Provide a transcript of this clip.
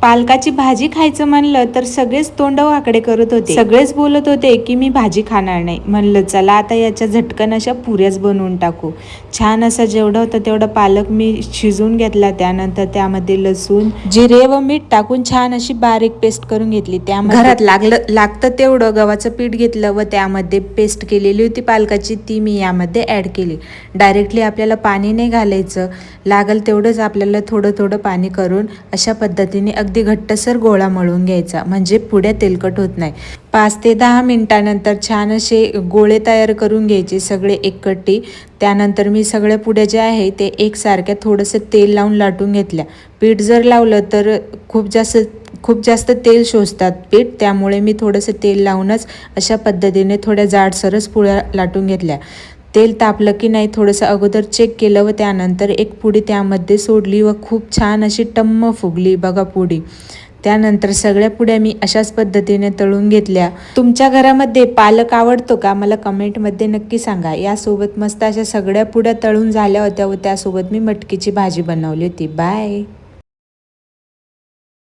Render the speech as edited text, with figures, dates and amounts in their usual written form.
पालकाची भाजी खायचं म्हणलं तर सगळेच तोंड वाकडे करत होते, सगळेच बोलत होते की मी भाजी खाणार नाही. म्हणलं चला आता याच्या झटकन अशा पुऱ्याच बनवून टाकू. छान असा जेवढा होता तेवढा पालक मी शिजवून घेतला. त्यानंतर त्यामध्ये लसूण, जिरे व मीठ टाकून छान अशी बारीक पेस्ट करून घेतली. त्यामध्ये घरात लागतं तेवढं गव्हाचं पीठ घेतलं व त्यामध्ये पेस्ट केलेली होती पालकाची, ती मी यामध्ये ॲड केली. डायरेक्टली आपल्याला पाणी नाही घालायचं, लागल तेवढंच आपल्याला थोडं थोडं पाणी करून अशा पद्धतीने अगदी घट्टसर गोळा मळून घ्यायचा, म्हणजे पुढे तेलकट होत नाही. 5 ते 10 मिनिटानंतर छान असे गोळे तयार करून घ्यायचे सगळे एकट्टी. त्यानंतर मी सगळ्या पुड्या ज्या आहे ते एकसारख्या थोडंसं तेल लावून लाटून घेतल्या. पीठ जर लावलं तर खूप जास्त तेल शोषतात पीठ, त्यामुळे मी थोडंसं तेल लावूनच अशा पद्धतीने थोड्या जाडसरच पुड्या लाटून घेतल्या. तेल तापलं की नाही थोडंसं अगोदर चेक केलं व त्यानंतर एक पुडी त्यामध्ये सोडली व खूप छान अशी टम्म फुगली बघा पुडी. त्यानंतर सगळ्या पुड्या मी अशाच पद्धतीने तळून घेतल्या. तुमच्या घरामध्ये पालक आवडतो का मला कमेंटमध्ये नक्की सांगा. यासोबत मस्त अशा सगळ्या पुड्या तळून झाल्या होत्या व त्यासोबत मी मटकीची भाजी बनवली होती. बाय.